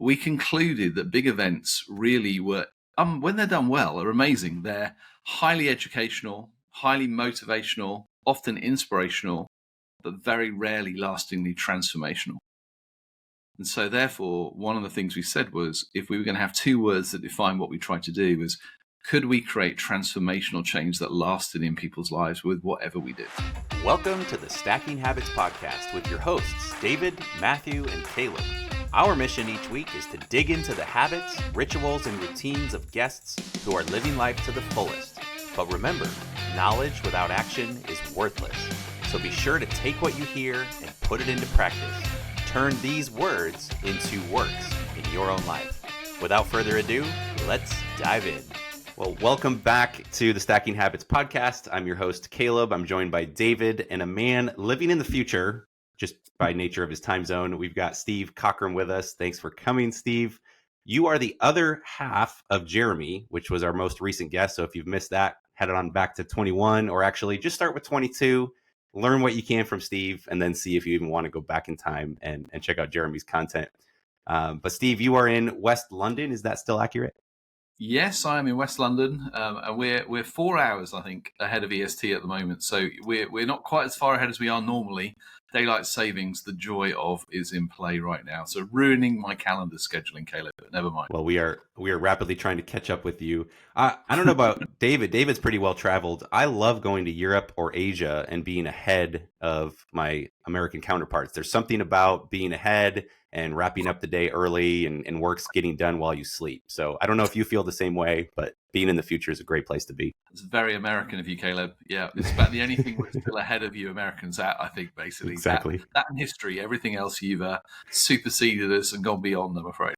we concluded that big events really were, when they're done well, are amazing. They're highly educational, highly motivational, often inspirational, but very rarely lastingly transformational. And so therefore, one of the things we said was, if we were going to have two words that define what we tried to do, was could we create transformational change that lasted in people's lives with whatever we did? Welcome to the Stacking Habits Podcast with your hosts, David, Matthew, and Caleb. Our mission each week is to dig into the habits, rituals, and routines of guests who are living life to the fullest. But remember, knowledge without action is worthless. So be sure to take what you hear and put it into practice. Turn these words into works in your own life. Without further ado, let's dive in. Well, welcome back to the Stacking Habits Podcast. I'm your host, Caleb. I'm joined by David, and a man living in the future, just by nature of his time zone. We've got Steve Cockram with us. Thanks for coming, Steve. You are the other half of Jeremie, which was our most recent guest. So if you've missed that, head on back to 21, or actually just start with 22. Learn what you can from Steve, and then see if you even want to go back in time and check out Jeremie's content. But Steve, you are in West London. Is that still accurate? Yes, I am in West London, and we're 4 hours, I think, ahead of EST at the moment. So we're not quite as far ahead as we are normally. Daylight savings, the joy of, is in play right now. So ruining my calendar scheduling, Caleb, but never mind. Well, we are rapidly trying to catch up with you. I don't know about David. David's pretty well traveled. I love going to Europe or Asia and being ahead of my American counterparts. There's something about being ahead and wrapping up the day early and work's getting done while you sleep. So I don't know if you feel the same way, but being in the future is a great place to be. It's very American of you, Caleb. Yeah, it's about the only thing we're still ahead of you Americans at, I think, basically. Exactly. That and history. Everything else you've superseded us and gone beyond, I'm afraid.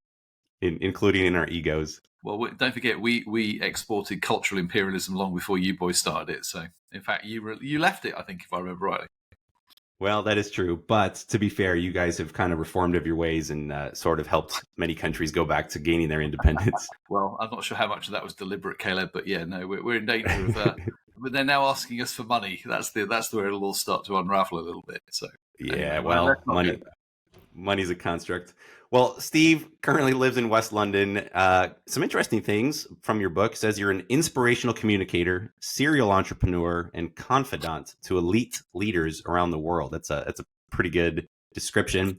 Including in our egos. Well, don't forget, we exported cultural imperialism long before you boys started it. So, in fact, you left it, I think, if I remember rightly. Well, that is true. But to be fair, you guys have kind of reformed of your ways and sort of helped many countries go back to gaining their independence. Well, I'm not sure how much of that was deliberate, Caleb, but yeah, no, we're in danger of. But they're now asking us for money. That's where it'll all start to unravel a little bit. So yeah, anyway, well, money's a construct. Well, Steve currently lives in West London. Some interesting things from your book. It says you're an inspirational communicator, serial entrepreneur, and confidant to elite leaders around the world. That's a pretty good description. It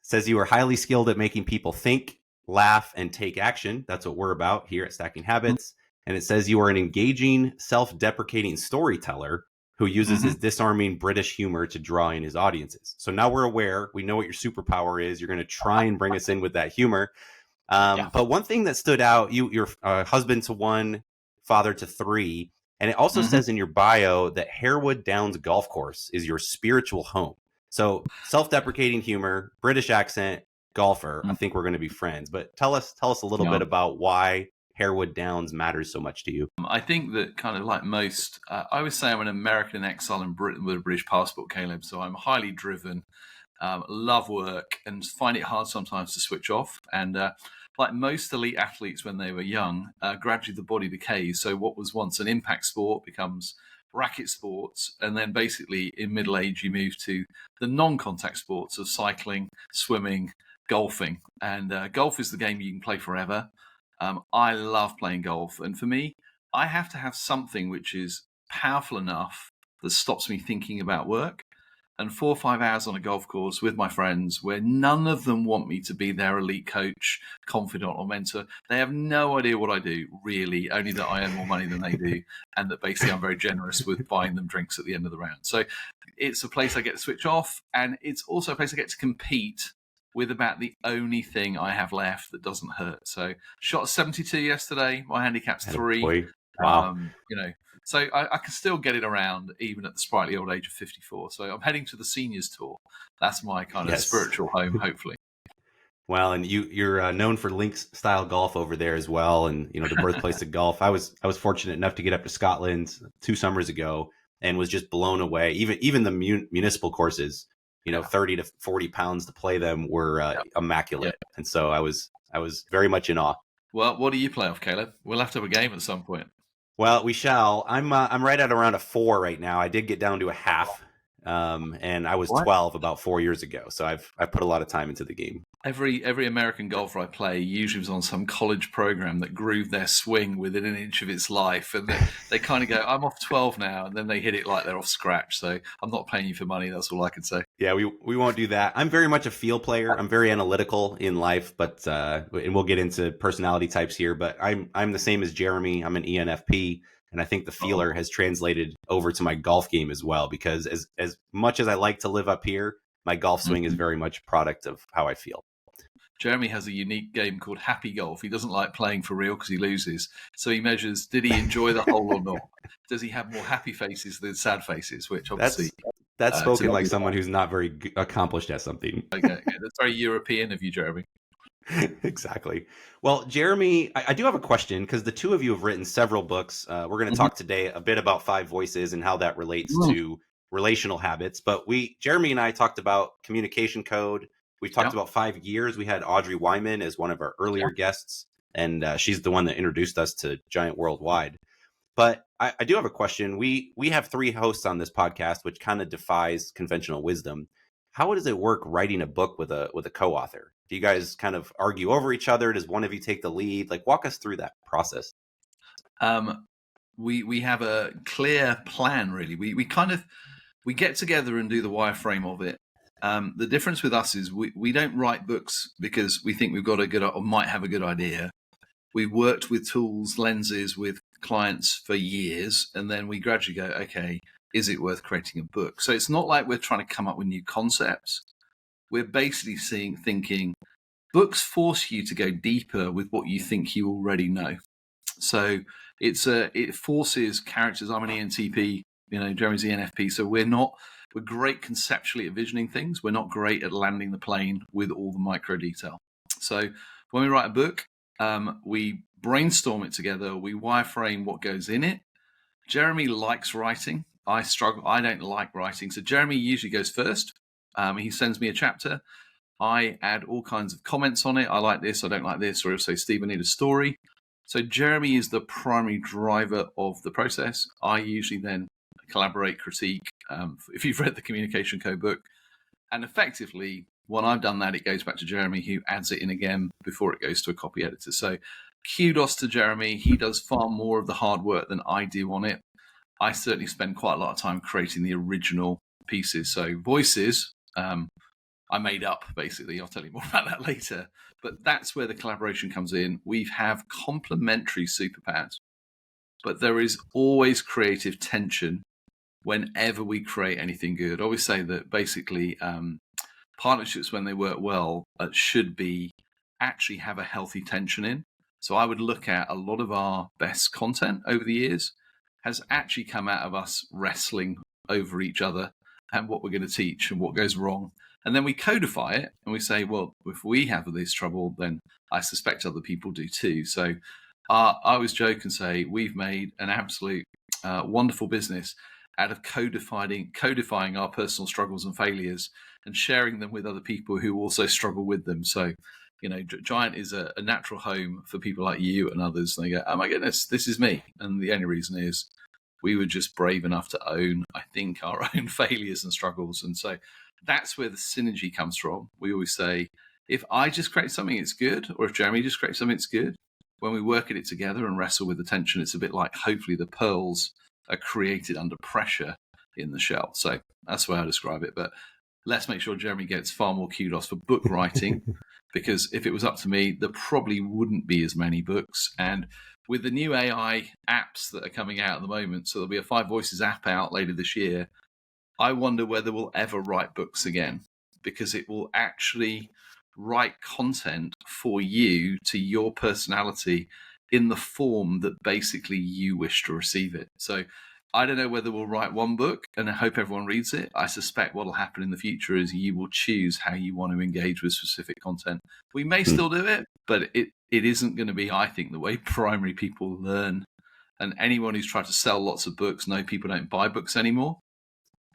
says you are highly skilled at making people think, laugh, and take action. That's what we're about here at Stacking Habits. And it says you are an engaging, self-deprecating storyteller who uses his disarming British humor to draw in his audiences. So now we're aware. We know what your superpower is. You're going to try and bring us in with that humor. But one thing that stood out, you're husband to one, father to three. And it also says in your bio that Harewood Downs Golf Course is your spiritual home. So self-deprecating humor, British accent, golfer. I think we're going to be friends. But tell us a little bit about why Harewood Downs matters so much to you. I think that, kind of like most, I would say I'm an American in exile in Britain with a British passport, Caleb. So I'm highly driven, love work, and find it hard sometimes to switch off. And like most elite athletes when they were young, gradually the body decays. So what was once an impact sport becomes racket sports. And then basically in middle age, you move to the non-contact sports of cycling, swimming, golfing. And golf is the game you can play forever. I love playing golf. And for me, I have to have something which is powerful enough that stops me thinking about work. And 4 or 5 hours on a golf course with my friends, where none of them want me to be their elite coach, confidant, or mentor. They have no idea what I do, really, only that I earn more money than they do, and that basically I'm very generous with buying them drinks at the end of the round. So it's a place I get to switch off, and it's also a place I get to compete with about the only thing I have left that doesn't hurt. So shot 72 yesterday. My handicap's 3. Wow. So I can still get it around even at the sprightly old age of 54. So I'm heading to the seniors tour. That's my kind of spiritual home, hopefully. Well, and you're known for links style golf over there as well, and the birthplace of golf. I was fortunate enough to get up to Scotland 2 summers ago and was just blown away. Even the municipal courses. 30 to 40 pounds to play them were immaculate. And so I was very much in awe. Well, what do you play off, Caleb? We'll have to have a game at some point. Well, we shall. I'm right at around a 4 right now. I did get down to a half, and I was 12 about 4 years ago. So I've put a lot of time into the game. Every American golfer I play usually was on some college program that grew their swing within an inch of its life, and they kind of go, "I'm off 12 now," and then they hit it like they're off scratch. So I'm not paying you for money. That's all I can say. Yeah, we won't do that. I'm very much a field player. I'm very analytical in life, but and we'll get into personality types here. But I'm the same as Jeremie. I'm an ENFP, and I think the feeler has translated over to my golf game as well. Because as much as I like to live up here, my golf swing is very much a product of how I feel. Jeremie has a unique game called Happy Golf. He doesn't like playing for real because he loses. So he measures, did he enjoy the hole or not? Does he have more happy faces than sad faces? Which obviously... That's spoken like someone who's not very accomplished at something. Okay. That's very European of you, Jeremie. Exactly. Well, Jeremie, I do have a question because the two of you have written several books. We're going to talk today a bit about 5 voices and how that relates to relational habits. But Jeremie and I talked about communication code. We've talked about 5 years. We had Audrey Wyman as one of our earlier guests, and she's the one that introduced us to Giant Worldwide. But I do have a question. We have 3 hosts on this podcast, which kind of defies conventional wisdom. How does it work writing a book with a co-author? Do you guys kind of argue over each other? Does one of you take the lead? Like, walk us through that process. We have a clear plan, really. We get together and do the wireframe of it. The difference with us is we don't write books because we think we've got a good or might have a good idea. We've worked with tools, lenses with clients for years, and then we gradually go, okay, is it worth creating a book? So it's not like we're trying to come up with new concepts. We're basically thinking books force you to go deeper with what you think you already know. So it forces characters. I'm an ENTP, Jeremie's ENFP. So we're great conceptually at visioning things. We're not great at landing the plane with all the micro detail. So when we write a book, we brainstorm it together. We wireframe what goes in it. Jeremie likes writing. I struggle. I don't like writing. So Jeremie usually goes first. He sends me a chapter. I add all kinds of comments on it. I like this. I don't like this. Or he'll say, Steve, I need a story. So Jeremie is the primary driver of the process. I usually then collaborate, critique. If you've read the Communication Code book, and effectively, when I've done that, it goes back to Jeremie, who adds it in again before it goes to a copy editor. So kudos to Jeremie. He does far more of the hard work than I do on it. I certainly spend quite a lot of time creating the original pieces. So voices, I made up, basically. I'll tell you more about that later. But that's where the collaboration comes in. We have complementary superpowers, but there is always creative tension whenever we create anything good. I always say that basically partnerships, when they work well, should actually have a healthy tension in. So I would look at a lot of our best content over the years has actually come out of us wrestling over each other and what we're going to teach and what goes wrong. And then we codify it and we say, well, if we have this trouble, then I suspect other people do too. So I always joke and say we've made an absolute wonderful business out of codifying our personal struggles and failures and sharing them with other people who also struggle with them. So, Giant is a natural home for people like you and others. And they go, oh my goodness, this is me. And the only reason is we were just brave enough to own, I think, our own failures and struggles. And so that's where the synergy comes from. We always say, if I just create something, it's good. Or if Jeremie just creates something, it's good. When we work at it together and wrestle with the tension, it's a bit like hopefully the pearls are created under pressure in the shell. So that's the way I describe it. But let's make sure Jeremie gets far more kudos for book writing, because if it was up to me, there probably wouldn't be as many books. And with the new AI apps that are coming out at the moment, so there'll be a 5 Voices app out later this year, I wonder whether we'll ever write books again, because it will actually write content for you to your personality in the form that basically you wish to receive it. So I don't know whether we'll write one book and I hope everyone reads it. I suspect what will happen in the future is you will choose how you want to engage with specific content. We may still do it, but it isn't going to be, I think, the way primary people learn. And anyone who's tried to sell lots of books know people don't buy books anymore.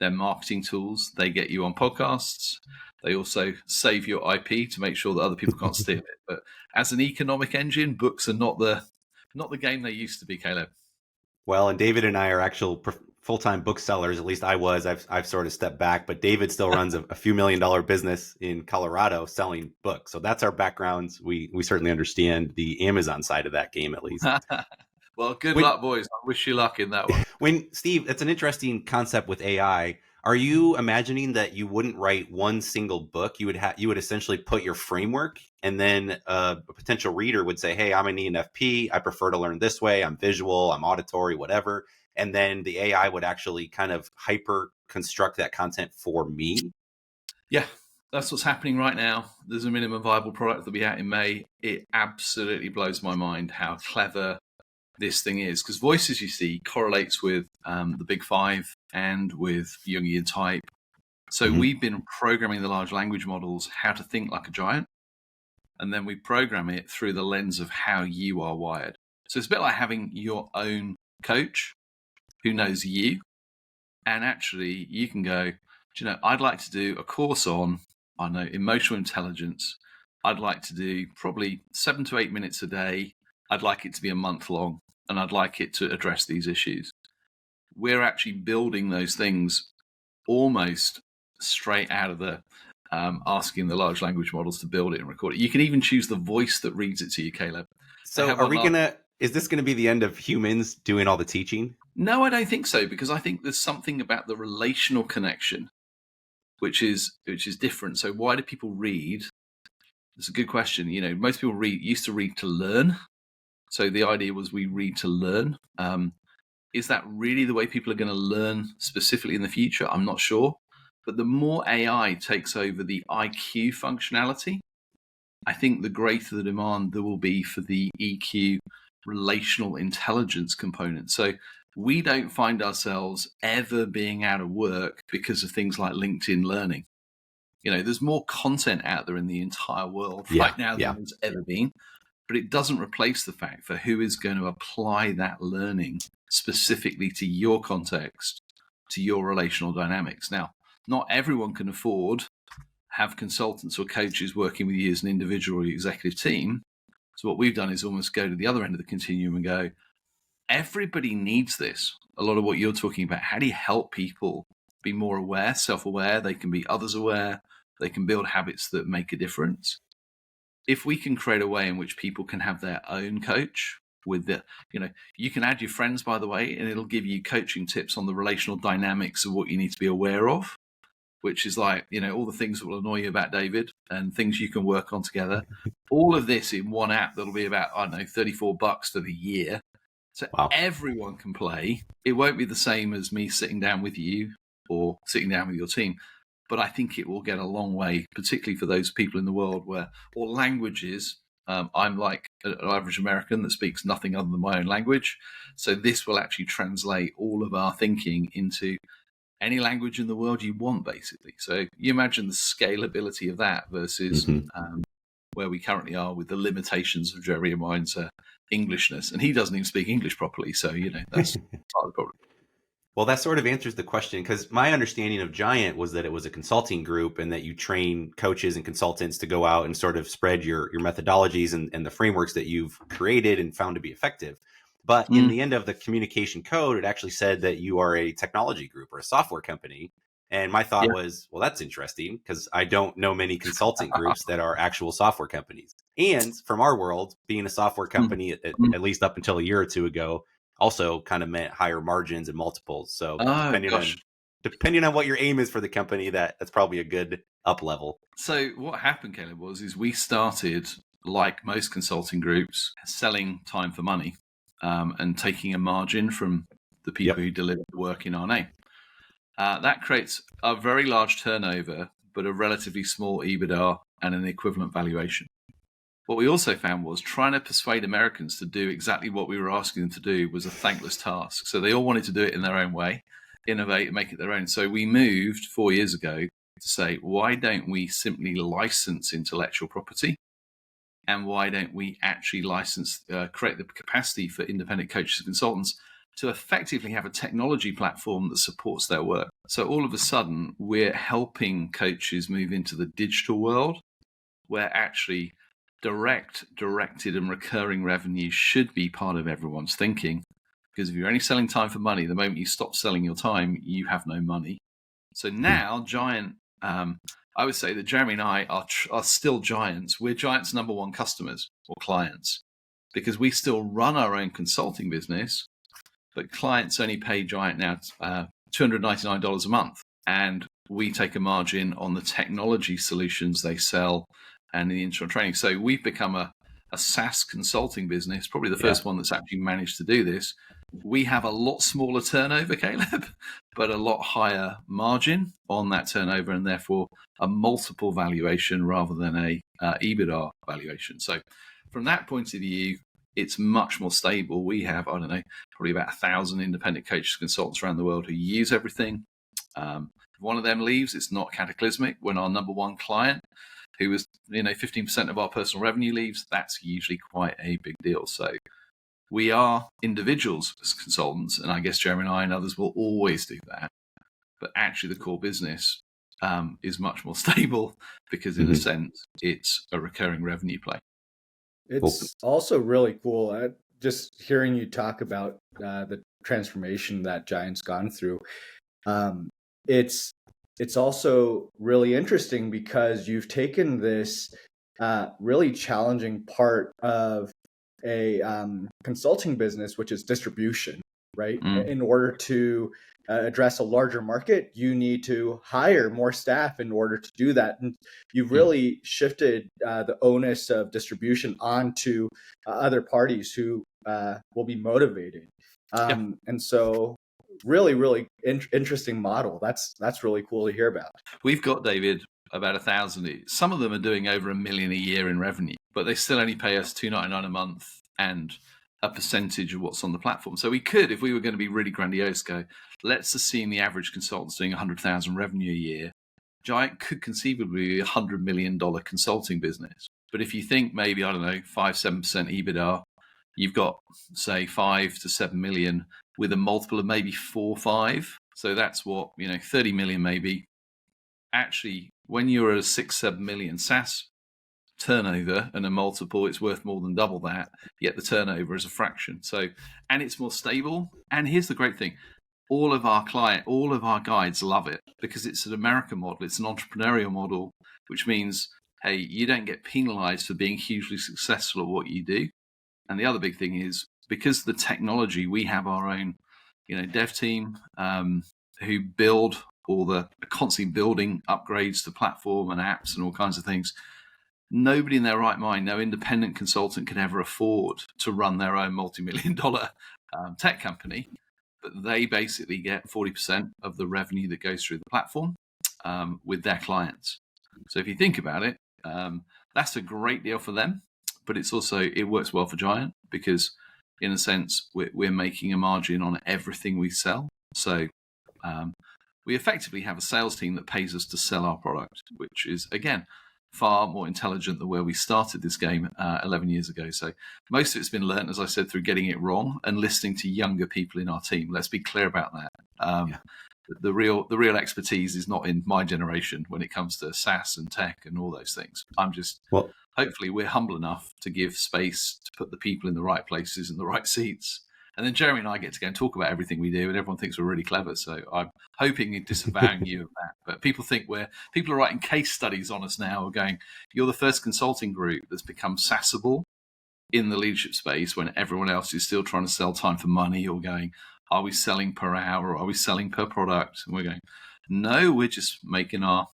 They're marketing tools. They get you on podcasts. They also save your IP to make sure that other people can't steal it. But as an economic engine, books are not the game they used to be, Caleb. Well, and David and I are actual full-time booksellers, at least I was. I've sort of stepped back, but David still runs a few $1 million business in Colorado selling books. So that's our backgrounds. We certainly understand the Amazon side of that game, at least. Well, good luck, boys. I wish you luck in that one. Steve, it's an interesting concept with AI. Are you imagining that you wouldn't write one single book? You would essentially put your framework, and then a potential reader would say, "Hey, I'm an ENFP. I prefer to learn this way. I'm visual. I'm auditory, whatever." And then the AI would actually kind of hyper construct that content for me. Yeah, that's what's happening right now. There's a minimum viable product that'll be out in May. It absolutely blows my mind how clever this thing is, because voices, you see, correlates with the big five and with Jungian type. So we've been programming the large language models how to think like a giant, and then we program it through the lens of how you are wired. So it's a bit like having your own coach who knows you, and actually you can go, I'd like to do a course on, emotional intelligence. I'd like to do probably 7 to 8 minutes a day. I'd like it to be a month long, and I'd like it to address these issues. We're actually building those things almost straight out of the asking the large language models to build it and record it. You can even choose the voice that reads it to you, Caleb. So is this going to be the end of humans doing all the teaching? No, I don't think so, because I think there's something about the relational connection which is different. So why do people read? It's a good question. Most people used to read to learn. So the idea was we read to learn. Is that really the way people are going to learn specifically in the future? I'm not sure. But the more AI takes over the IQ functionality, I think the greater the demand there will be for the EQ relational intelligence component. So we don't find ourselves ever being out of work because of things like LinkedIn Learning. There's more content out there in the entire world right now than there's ever been. But it doesn't replace the fact for who is going to apply that learning specifically to your context, to your relational dynamics. Now, not everyone can afford have consultants or coaches working with you as an individual or executive team. So what we've done is almost go to the other end of the continuum and go, everybody needs this. A lot of what you're talking about, how do you help people be more aware, self-aware? They can be others aware. They can build habits that make a difference. If we can create a way in which people can have their own coach with you can add your friends, by the way, and it'll give you coaching tips on the relational dynamics of what you need to be aware of, which is like, all the things that will annoy you about David and things you can work on together. All of this in one app that'll be about, $34 for the year. So Everyone can play. It won't be the same as me sitting down with you or sitting down with your team, but I think it will get a long way, particularly for those people in the world or languages. I'm like an average American that speaks nothing other than my own language. So this will actually translate all of our thinking into any language in the world you want, basically. So you imagine the scalability of that versus where we currently are with the limitations of Jeremy Mine's Englishness. And he doesn't even speak English properly. So, that's part of the problem. Well, that sort of answers the question, because my understanding of Giant was that it was a consulting group and that you train coaches and consultants to go out and sort of spread your methodologies and the frameworks that you've created and found to be effective. But in the end of the communication code, it actually said that you are a technology group or a software company. And my thought was, well, that's interesting, because I don't know many consulting groups that are actual software companies. And from our world, being a software company, at least up until a year or two ago, also kind of meant higher margins and multiples. So depending on what your aim is for the company, that's probably a good up level. So what happened, Caleb, is we started, like most consulting groups, selling time for money and taking a margin from the people who deliver the work in our name. That creates a very large turnover, but a relatively small EBITDA and an equivalent valuation. What we also found was trying to persuade Americans to do exactly what we were asking them to do was a thankless task. So they all wanted to do it in their own way, innovate and make it their own. So we moved 4 years ago to say, why don't we simply license intellectual property? And why don't we actually create the capacity for independent coaches and consultants to effectively have a technology platform that supports their work? So all of a sudden, we're helping coaches move into the digital world where actually directed and recurring revenue should be part of everyone's thinking. Because if you're only selling time for money, the moment you stop selling your time, you have no money. So now Giant, I would say that Jeremy and I are still Giants. We're Giant's number one customers or clients, because we still run our own consulting business, but clients only pay Giant now $299 a month. And we take a margin on the technology solutions they sell and the internal training. So we've become a SaaS consulting business, probably the first one that's actually managed to do this. We have a lot smaller turnover, Caleb, but a lot higher margin on that turnover, and therefore a multiple valuation rather than a EBITDA valuation. So from that point of view, it's much more stable. We have, I don't know, probably about 1,000 independent coaches, consultants around the world who use everything. If one of them leaves, it's not cataclysmic. When our number one client, who was 15% of our personal revenue, leaves, that's usually quite a big deal. So we are individuals as consultants, and I guess Jeremy and I and others will always do that. But actually, the core business is much more stable because, in a sense, it's a recurring revenue play. It's also really cool. Just hearing you talk about the transformation that Giant's gone through. It's also really interesting because you've taken this really challenging part of a consulting business, which is distribution, right? In order to address a larger market, you need to hire more staff in order to do that. And you've really shifted the onus of distribution onto other parties who will be motivated. And so really, really interesting model. That's really cool to hear about. We've got, David, about 1,000. Some of them are doing over $1 million a year in revenue, but they still only pay us $299 a month and a percentage of what's on the platform. So we could, if we were going to be really grandiose, go, let's assume the average consultant's doing 100,000 revenue a year. Giant could conceivably be a $100 million consulting business. But if you think maybe, I don't know, 5-7% EBITDA, you've got, say, 5 to 7 million with a multiple of maybe 4 or 5. So that's what, 30 million maybe. Actually, when you're at a 6-7 million SaaS turnover and a multiple, it's worth more than double that, yet the turnover is a fraction. So, and it's more stable. And here's the great thing. All of our guides love it because it's an American model. It's an entrepreneurial model, which means, hey, you don't get penalized for being hugely successful at what you do. And the other big thing is, because the technology, we have our own, dev team who build constantly building upgrades to platform and apps and all kinds of things. Nobody in their right mind, no independent consultant can ever afford to run their own multi-million-dollar tech company, but they basically get 40% of the revenue that goes through the platform with their clients. So if you think about it, that's a great deal for them, but it works well for Giant because, in a sense, we're making a margin on everything we sell. So we effectively have a sales team that pays us to sell our product, which is, again, far more intelligent than where we started this game 11 years ago. So most of it's been learned, as I said, through getting it wrong and listening to younger people in our team. Let's be clear about that. The real expertise is not in my generation when it comes to SaaS and tech and all those things. Hopefully we're humble enough to give space to put the people in the right places and the right seats. And then Jeremy and I get to go and talk about everything we do, and everyone thinks we're really clever. So I'm hoping and disavowing you of that. But people are writing case studies on us now, going, you're the first consulting group that's become SaaSable in the leadership space when everyone else is still trying to sell time for money or going, are we selling per hour or are we selling per product? And we're going, no, we're just making our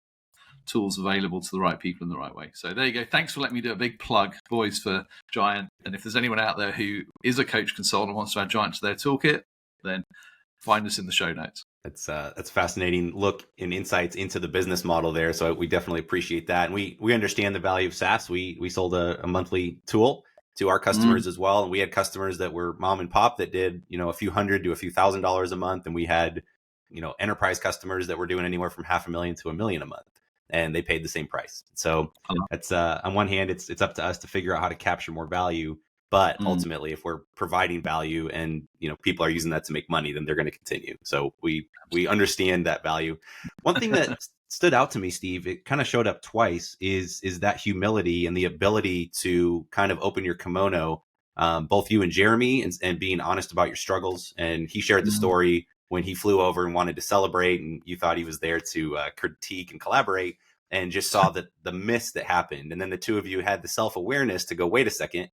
tools available to the right people in the right way. So there you go. Thanks for letting me do a big plug, boys, for Giant. And if there's anyone out there who is a coach consultant and wants to add Giant to their toolkit, then find us in the show notes. That's fascinating look and insights into the business model there. So we definitely appreciate that. And we understand the value of SaaS. We sold a monthly tool to our customers as well. And we had customers that were mom and pop that did, a few $100 to a few $1,000s a month. And we had, enterprise customers that were doing anywhere from $500,000 to $1 million a month. And they paid the same price. So it's on one hand, it's up to us to figure out how to capture more value. But ultimately, if we're providing value and people are using that to make money, then they're going to continue. So we understand that value. One thing that stood out to me, Steve, it kind of showed up twice, is that humility and the ability to kind of open your kimono both you and Jeremie, and being honest about your struggles. And he shared the story when he flew over and wanted to celebrate, and you thought he was there to critique and collaborate, and just saw the miss that happened. And then the two of you had the self-awareness to go, wait a second,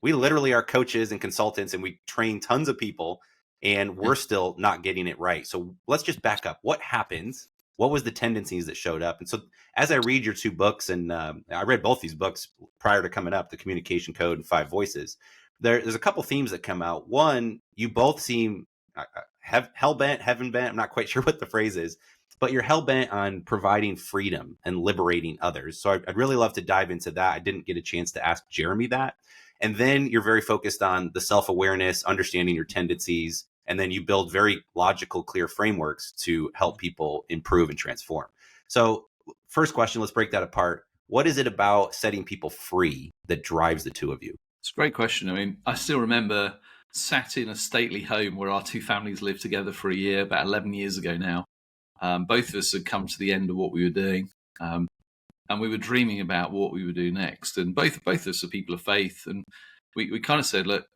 we literally are coaches and consultants, and we train tons of people, and we're still not getting it right. So let's just back up. What happens? What was the tendencies that showed up? And so as I read your two books, and I read both these books prior to coming up, The Communication Code and Five Voices, there's a couple themes that come out. One, you both seem hell-bent, heaven-bent, I'm not quite sure what the phrase is, but you're hell-bent on providing freedom and liberating others. So I'd really love to dive into that. I didn't get a chance to ask Jeremie that. And then you're very focused on the self-awareness, understanding your tendencies, and then you build very logical, clear frameworks to help people improve and transform. So first question, let's break that apart. What is it about setting people free that drives the two of you? It's a great question. I mean, I still remember sat in a stately home where our two families lived together for a year, about 11 years ago now. Both of us had come to the end of what we were doing, and we were dreaming about what we would do next. And both of us are people of faith, and we kind of said, look,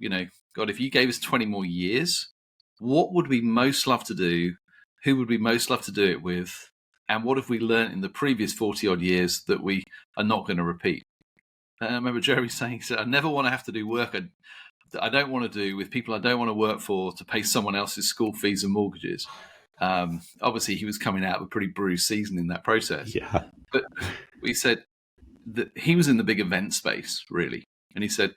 God, if you gave us 20 more years, what would we most love to do? Who would we most love to do it with? And what have we learned in the previous 40 odd years that we are not going to repeat? I remember Jeremy saying, I never want to have to do work I don't want to do with people I don't want to work for to pay someone else's school fees and mortgages. Obviously, he was coming out of a pretty bruised season in that process. Yeah. But we said that he was in the big event space, really. And he said,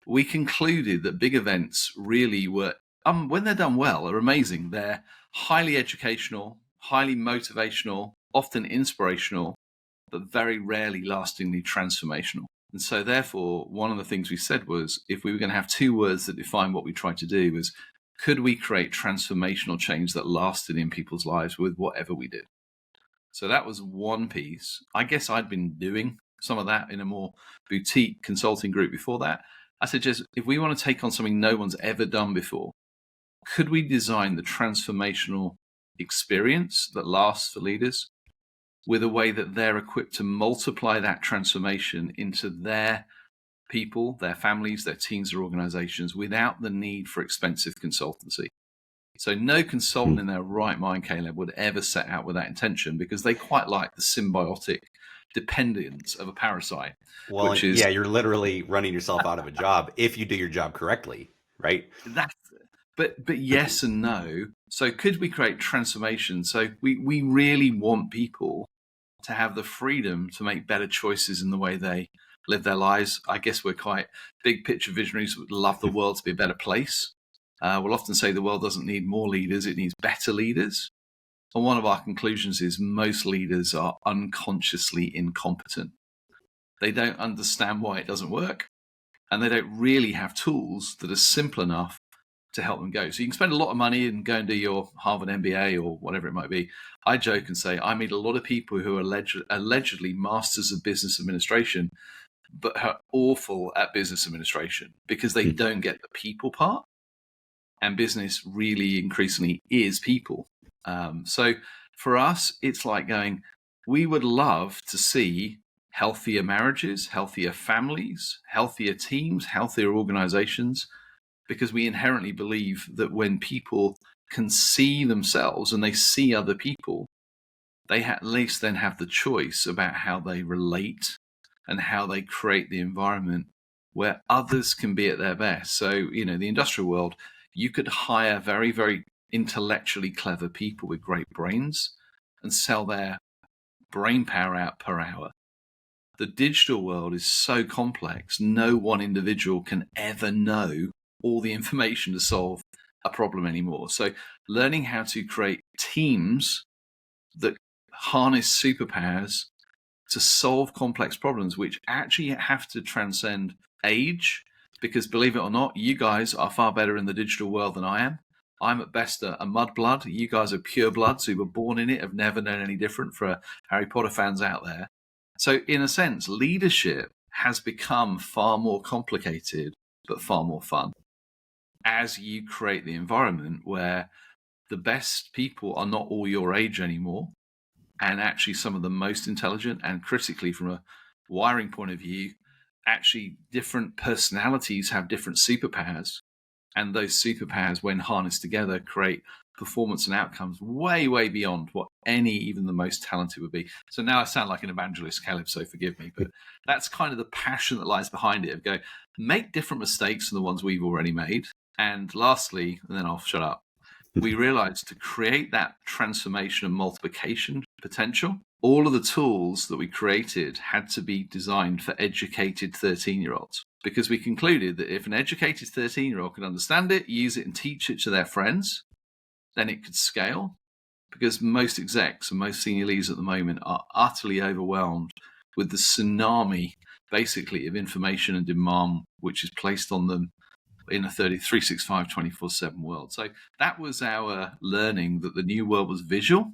we concluded that big events really were, when they're done well, are amazing. They're highly educational, highly motivational, often inspirational, but very rarely lastingly transformational. And so therefore, one of the things we said was, if we were going to have two words that define what we tried to do, was could we create transformational change that lasted in people's lives with whatever we did? So that was one piece. I guess I'd been doing some of that in a more boutique consulting group before that. I said, just if we want to take on something no one's ever done before, could we design the transformational experience that lasts for leaders with a way that they're equipped to multiply that transformation into their people, their families, their teams, or organizations without the need for expensive consultancy? So no consultant in their right mind, Caleb, would ever set out with that intention, because they quite like the symbiotic dependence of a parasite. Well, which is, yeah, you're literally running yourself out of a job if you do your job correctly, right? But yes and no. So could we create transformation? So we really want people to have the freedom to make better choices in the way they live their lives. I guess we're quite big picture visionaries. Would love the world to be a better place. We'll often say the world doesn't need more leaders, it needs better leaders. And one of our conclusions is most leaders are unconsciously incompetent. They don't understand why it doesn't work, and they don't really have tools that are simple enough to help them go. So you can spend a lot of money and go and do your Harvard MBA or whatever it might be. I joke and say I meet a lot of people who are allegedly masters of business administration, but are awful at business administration because they don't get the people part. And business really increasingly is people. So for us, it's like going, we would love to see healthier marriages, healthier families, healthier teams, healthier organizations, because we inherently believe that when people can see themselves and they see other people, they at least then have the choice about how they relate and how they create the environment where others can be at their best. So, the industrial world, you could hire very, very intellectually clever people with great brains and sell their brain power out per hour. The digital world is so complex, no one individual can ever know all the information to solve a problem anymore. So learning how to create teams that harness superpowers to solve complex problems, which actually have to transcend age, because believe it or not, you guys are far better in the digital world than I am. I'm at best a mudblood. You guys are pure bloods who were born in it, have never known any different, for Harry Potter fans out there. So in a sense, leadership has become far more complicated, but far more fun, as you create the environment where the best people are not all your age anymore, and actually some of the most intelligent, and critically from a wiring point of view, actually different personalities have different superpowers. And those superpowers, when harnessed together, create performance and outcomes way, way beyond what even the most talented would be. So now I sound like an evangelist, Caleb, so forgive me, but that's kind of the passion that lies behind it, of go, make different mistakes than the ones we've already made. And lastly, and then I'll shut up, we realized to create that transformation and multiplication potential, all of the tools that we created had to be designed for educated 13-year-olds. Because we concluded that if an educated 13-year-old could understand it, use it, and teach it to their friends, then it could scale. Because most execs and most senior leaders at the moment are utterly overwhelmed with the tsunami, basically, of information and demand which is placed on them in a 365, 24/7 world. So that was our learning, that the new world was visual.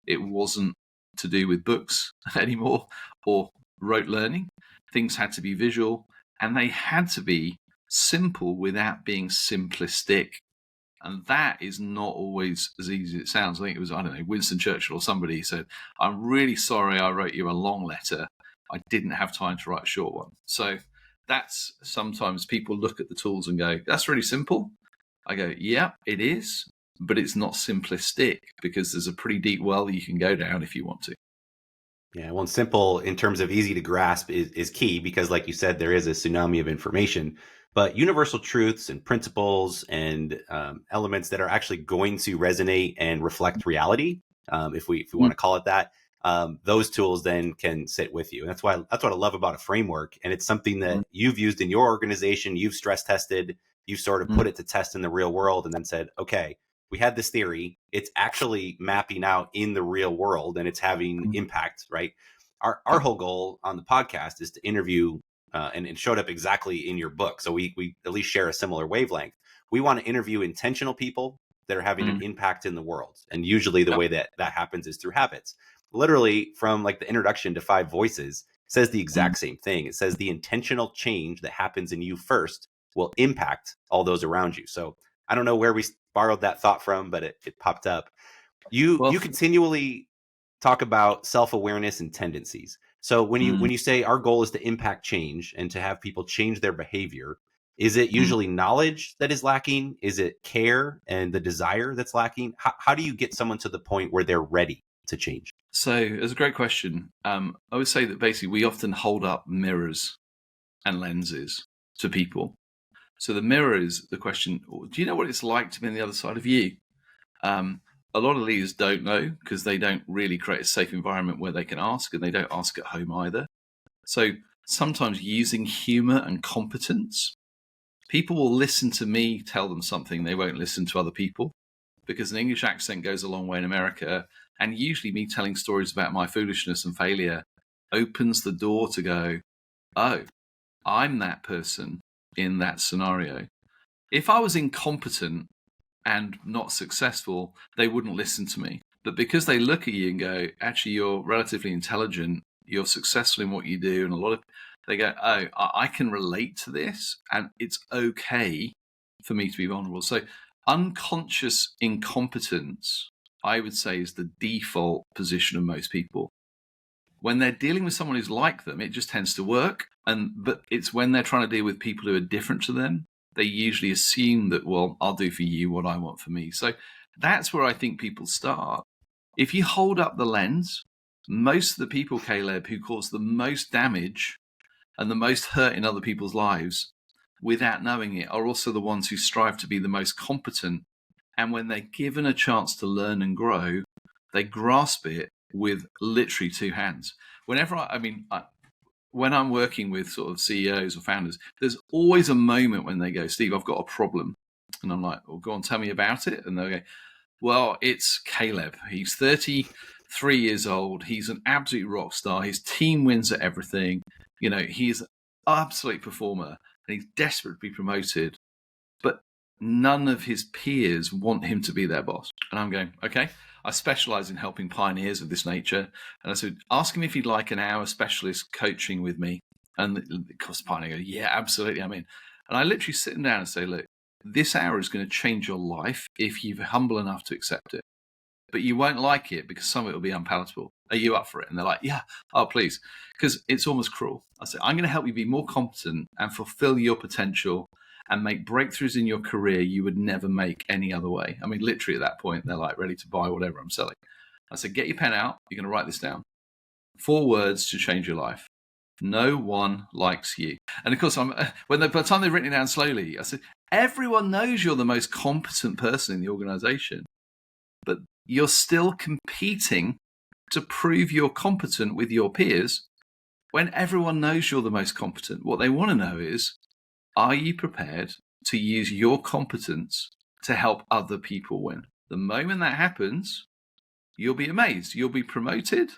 It wasn't to do with books anymore or rote learning. Things had to be visual, and they had to be simple without being simplistic. And that is not always as easy as it sounds. I think it was, I don't know, Winston Churchill or somebody said, I'm really sorry I wrote you a long letter. I didn't have time to write a short one. So that's sometimes people look at the tools and go, that's really simple. I go, yeah, it is, but it's not simplistic, because there's a pretty deep well you can go down if you want to. Yeah, well, simple in terms of easy to grasp is key, because like you said, there is a tsunami of information, but universal truths and principles and elements that are actually going to resonate and reflect reality, if we want to call it that, those tools then can sit with you. And that's what I love about a framework. And it's something that you've used in your organization, you've stress tested, you've sort of put it to test in the real world, and then said, okay, we had this theory, it's actually mapping out in the real world and it's having impact, right? Our whole goal on the podcast is to interview, and it showed up exactly in your book. So we at least share a similar wavelength. We want to interview intentional people that are having an impact in the world. And usually the way that happens is through habits. Literally, from like the introduction to 5 Voices, says the exact same thing. It says the intentional change that happens in you first will impact all those around you. So I don't know where we borrowed that thought from, but it popped up. You continually talk about self-awareness and tendencies. So when you say our goal is to impact change and to have people change their behavior, is it usually knowledge that is lacking? Is it care and the desire that's lacking? How do you get someone to the point where they're ready to change? So it's a great question. I would say that basically we often hold up mirrors and lenses to people. So the mirror is the question, do you know what it's like to be on the other side of you? A lot of leaders don't know, because they don't really create a safe environment where they can ask, and they don't ask at home either. So sometimes using humor and competence, people will listen to me tell them something, they won't listen to other people, because an English accent goes a long way in America. And usually me telling stories about my foolishness and failure opens the door to go, oh, I'm that person in that scenario. If I was incompetent and not successful, they wouldn't listen to me. But because they look at you and go, actually, you're relatively intelligent, you're successful in what you do, and they go, oh, I can relate to this, and it's okay for me to be vulnerable. So unconscious incompetence, I would say, is the default position of most people. When they're dealing with someone who's like them, it just tends to work. But it's when they're trying to deal with people who are different to them, they usually assume that, well, I'll do for you what I want for me. So that's where I think people start. If you hold up the lens, most of the people, Caleb, who cause the most damage and the most hurt in other people's lives without knowing it are also the ones who strive to be the most competent. And when they're given a chance to learn and grow, they grasp it with literally 2 hands. When I'm working with sort of CEOs or founders, there's always a moment when they go, Steve, I've got a problem. And I'm like, well, go on, tell me about it. And they'll go, well, it's Caleb. He's 33 years old. He's an absolute rock star. His team wins at everything. You know, he's an absolute performer and he's desperate to be promoted. But none of his peers want him to be their boss. And I'm going, okay, I specialize in helping pioneers of this nature. And I said, ask him if he'd like an hour specialist coaching with me. And the cost pioneer goes, yeah, absolutely, I'm in. And I literally sit him down and say, look, this hour is going to change your life if you're humble enough to accept it. but you won't like it because some of it will be unpalatable. Are you up for it? And they're like, yeah, oh, please. Because it's almost cruel. I say, I'm going to help you be more competent and fulfill your potential and make breakthroughs in your career you would never make any other way. I mean, literally at that point, they're like ready to buy whatever I'm selling. I said, get your pen out. You're going to write this down. 4 words to change your life. No one likes you. And of course, by the time they've written it down slowly, I said, everyone knows you're the most competent person in the organization, but you're still competing to prove you're competent with your peers when everyone knows you're the most competent. What they want to know is, are you prepared to use your competence to help other people win? The moment that happens, you'll be amazed. You'll be promoted.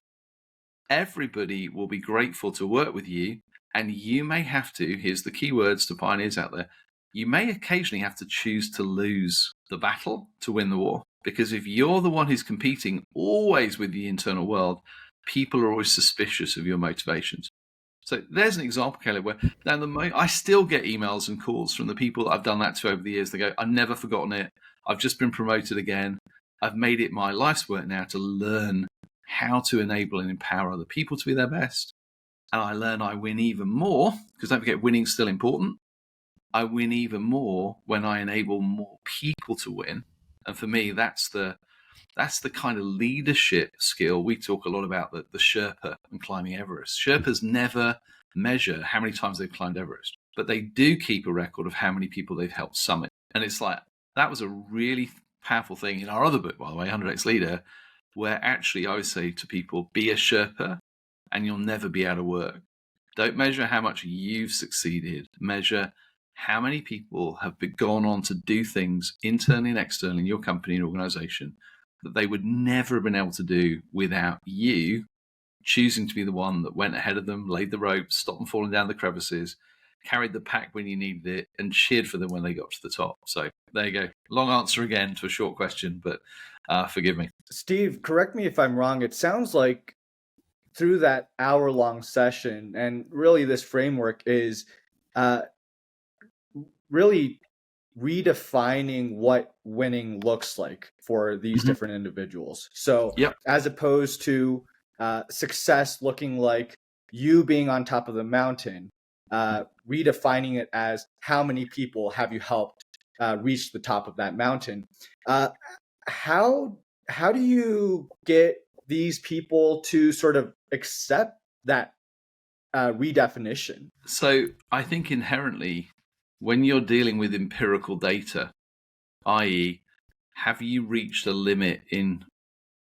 Everybody will be grateful to work with you. And you may have to, here's the key words to pioneers out there, you may occasionally have to choose to lose the battle to win the war. Because if you're the one who's competing always with the internal world, people are always suspicious of your motivations. So there's an example, Caleb, where now I still get emails and calls from the people that I've done that to over the years. They go, I've never forgotten it. I've just been promoted again. I've made it my life's work now to learn how to enable and empower other people to be their best. And I learn I win even more, because don't forget, winning's still important. I win even more when I enable more people to win. And for me, that's the kind of leadership skill. We talk a lot about the Sherpa and climbing Everest. Sherpas never measure how many times they've climbed Everest, but they do keep a record of how many people they've helped summit. And it's like, that was a really powerful thing in our other book, by the way, 100x Leader, where actually I would say to people, be a Sherpa and you'll never be out of work. Don't measure how much you've succeeded. Measure how many people have gone on to do things internally and externally in your company and organization that they would never have been able to do without you choosing to be the one that went ahead of them, laid the ropes, stopped them falling down the crevices, carried the pack when you needed it, and cheered for them when they got to the top. So there you go. Long answer again to a short question, but forgive me. Steve, correct me if I'm wrong. It sounds like through that hour-long session, and really this framework is really redefining what winning looks like for these different individuals. So as opposed to success looking like you being on top of the mountain, redefining it as how many people have you helped reach the top of that mountain. How do you get these people to sort of accept that redefinition? So I think inherently, when you're dealing with empirical data, i.e., have you reached a limit in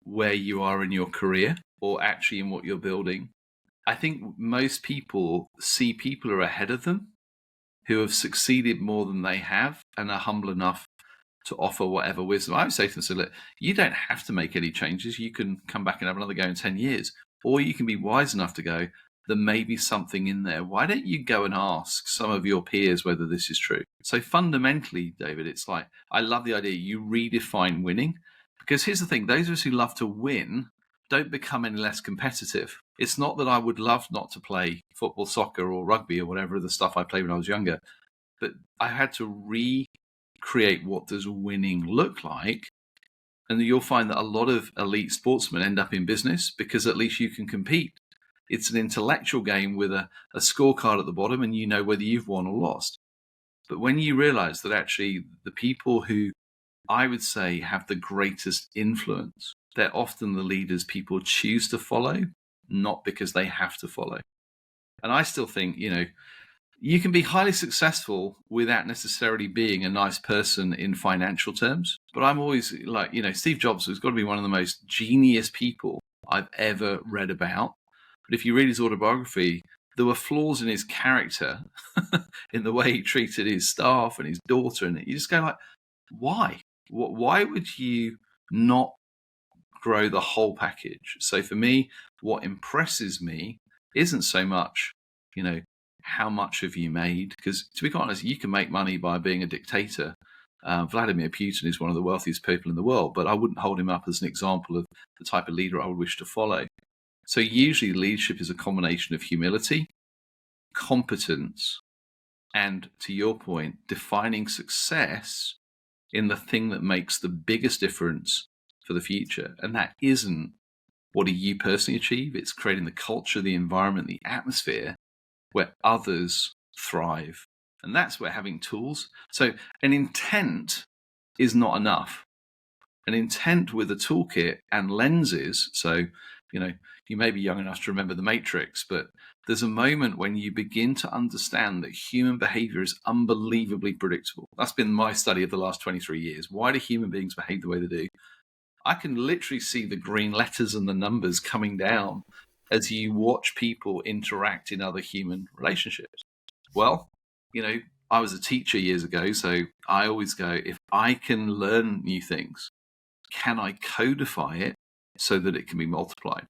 where you are in your career or actually in what you're building? I think most people see people who are ahead of them who have succeeded more than they have and are humble enough to offer whatever wisdom. I would say to them, so look, you don't have to make any changes. You can come back and have another go in 10 years. Or you can be wise enough to go, there may be something in there. Why don't you go and ask some of your peers whether this is true? So fundamentally, David, it's like, I love the idea you redefine winning. Because here's the thing, those of us who love to win don't become any less competitive. It's not that I would love not to play football, soccer, or rugby, or whatever the stuff I played when I was younger. But I had to recreate what does winning look like. And you'll find that a lot of elite sportsmen end up in business because at least you can compete. It's an intellectual game with a scorecard at the bottom, and you know whether you've won or lost. But when you realize that actually the people who I would say have the greatest influence, they're often the leaders people choose to follow, not because they have to follow. And I still think, you can be highly successful without necessarily being a nice person in financial terms. But I'm always like, Steve Jobs has got to be one of the most genius people I've ever read about. But if you read his autobiography, there were flaws in his character, in the way he treated his staff and his daughter. And you just go like, why? Why would you not grow the whole package? So for me, what impresses me isn't so much, how much have you made? Because to be quite honest, you can make money by being a dictator. Vladimir Putin is one of the wealthiest people in the world, but I wouldn't hold him up as an example of the type of leader I would wish to follow. So usually leadership is a combination of humility, competence, and to your point, defining success in the thing that makes the biggest difference for the future. And that isn't what do you personally achieve. It's creating the culture, the environment, the atmosphere where others thrive. And that's where having tools. So an intent is not enough. An intent with a toolkit and lenses. So, you may be young enough to remember The Matrix, but there's a moment when you begin to understand that human behavior is unbelievably predictable. That's been my study of the last 23 years. Why do human beings behave the way they do? I can literally see the green letters and the numbers coming down as you watch people interact in other human relationships. Well, I was a teacher years ago, so I always go, if I can learn new things, can I codify it so that it can be multiplied?